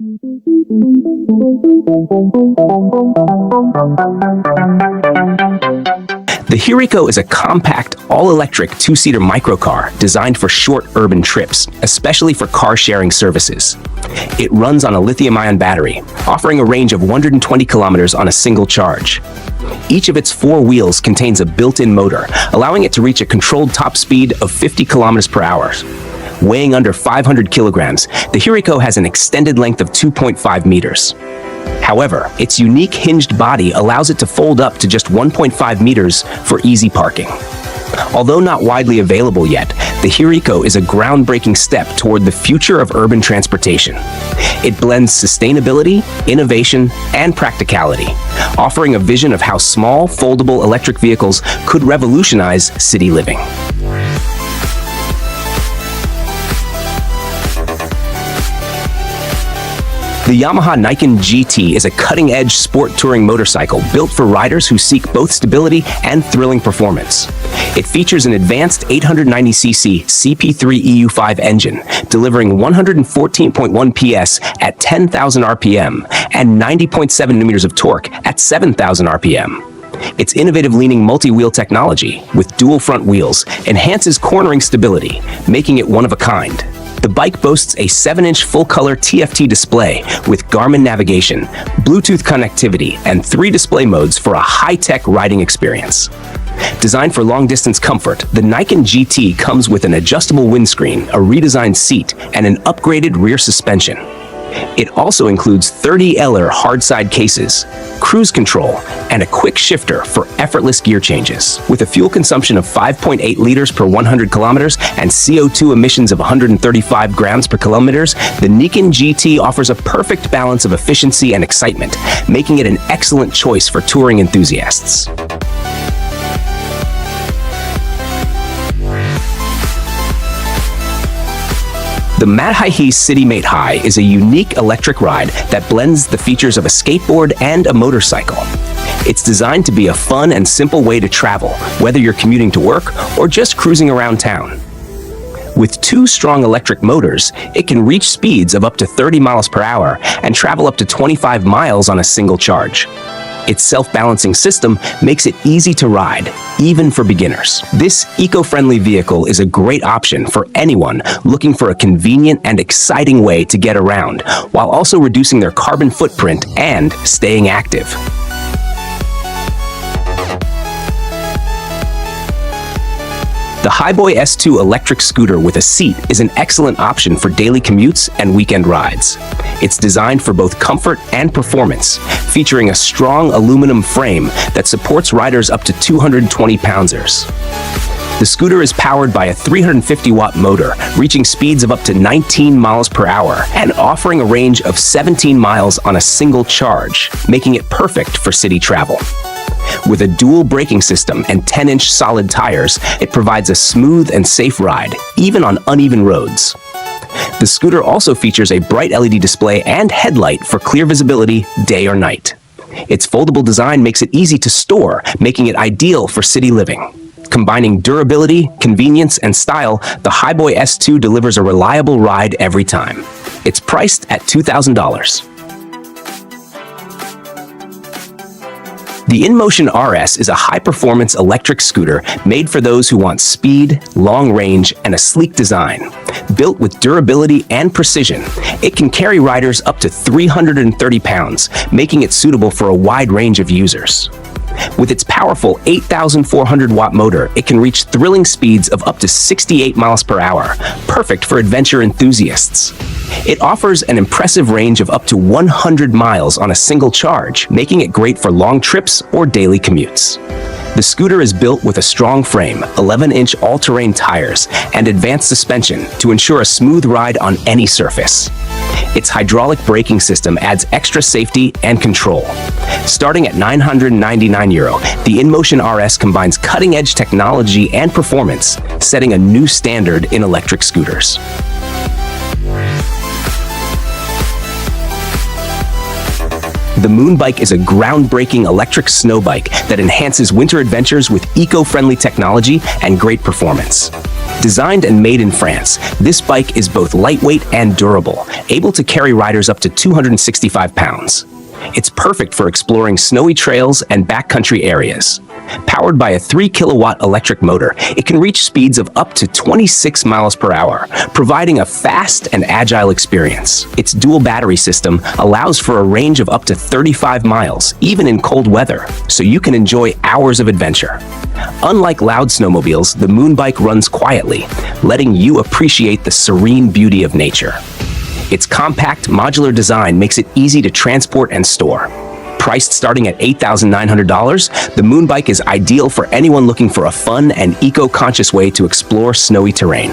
The Hiriko is a compact, all-electric two-seater microcar designed for short urban trips, especially for car-sharing services. It runs on a lithium-ion battery, offering a range of 120 kilometers on a single charge. Each of its 4 wheels contains a built-in motor, allowing it to reach a controlled top speed of 50 kilometers per hour. Weighing under 500 kilograms, the Hiriko has an extended length of 2.5 meters. However, its unique hinged body allows it to fold up to just 1.5 meters for easy parking. Although not widely available yet, the Hiriko is a groundbreaking step toward the future of urban transportation. It blends sustainability, innovation, and practicality, offering a vision of how small, foldable electric vehicles could revolutionize city living. The Yamaha Nikon GT is a cutting-edge sport touring motorcycle built for riders who seek both stability and thrilling performance. It features an advanced 890cc CP3 EU5 engine, delivering 114.1 PS at 10,000 RPM and 90.7 newtons of torque at 7,000 RPM. Its innovative leaning multi-wheel technology, with dual front wheels, enhances cornering stability, making it one of a kind. The bike boasts a 7-inch full-color TFT display with Garmin navigation, Bluetooth connectivity, and 3 display modes for a high-tech riding experience. Designed for long-distance comfort, the Nikon GT comes with an adjustable windscreen, a redesigned seat, and an upgraded rear suspension. It also includes 30L hard-side cases, cruise control, and a quick shifter for effortless gear changes. With a fuel consumption of 5.8 liters per 100 kilometers and CO2 emissions of 135 grams per kilometers, the Nikon GT offers a perfect balance of efficiency and excitement, making it an excellent choice for touring enthusiasts. The Madhaihe CityMate High is a unique electric ride that blends the features of a skateboard and a motorcycle. It's designed to be a fun and simple way to travel, whether you're commuting to work or just cruising around town. With 2 strong electric motors, it can reach speeds of up to 30 miles per hour and travel up to 25 miles on a single charge. Its self-balancing system makes it easy to ride, even for beginners. This eco-friendly vehicle is a great option for anyone looking for a convenient and exciting way to get around, while also reducing their carbon footprint and staying active. The Hiboy S2 electric scooter with a seat is an excellent option for daily commutes and weekend rides. It's designed for both comfort and performance, featuring a strong aluminum frame that supports riders up to 220 pounders. The scooter is powered by a 350-watt motor, reaching speeds of up to 19 miles per hour and offering a range of 17 miles on a single charge, making it perfect for city travel. With a dual braking system and 10-inch solid tires, it provides a smooth and safe ride, even on uneven roads. The scooter also features a bright LED display and headlight for clear visibility day or night. Its foldable design makes it easy to store, making it ideal for city living. Combining durability, convenience, and style, the Hiboy S2 delivers a reliable ride every time. It's priced at $2,000. The InMotion RS is a high-performance electric scooter made for those who want speed, long range, and a sleek design. Built with durability and precision, it can carry riders up to 330 pounds, making it suitable for a wide range of users. With its powerful 8,400-watt motor, it can reach thrilling speeds of up to 68 miles per hour, perfect for adventure enthusiasts. It offers an impressive range of up to 100 miles on a single charge, making it great for long trips or daily commutes. The scooter is built with a strong frame, 11-inch all-terrain tires, and advanced suspension to ensure a smooth ride on any surface. Its hydraulic braking system adds extra safety and control. Starting at €999, the InMotion RS combines cutting-edge technology and performance, setting a new standard in electric scooters. The Moonbike is a groundbreaking electric snow bike that enhances winter adventures with eco-friendly technology and great performance. Designed and made in France, this bike is both lightweight and durable, able to carry riders up to 265 pounds. It's perfect for exploring snowy trails and backcountry areas. Powered by a 3-kilowatt electric motor, it can reach speeds of up to 26 miles per hour, providing a fast and agile experience. Its dual battery system allows for a range of up to 35 miles, even in cold weather, so you can enjoy hours of adventure. Unlike loud snowmobiles, the Moon Bike runs quietly, letting you appreciate the serene beauty of nature. Its compact, modular design makes it easy to transport and store. Priced starting at $8,900, the Moon Bike is ideal for anyone looking for a fun and eco-conscious way to explore snowy terrain.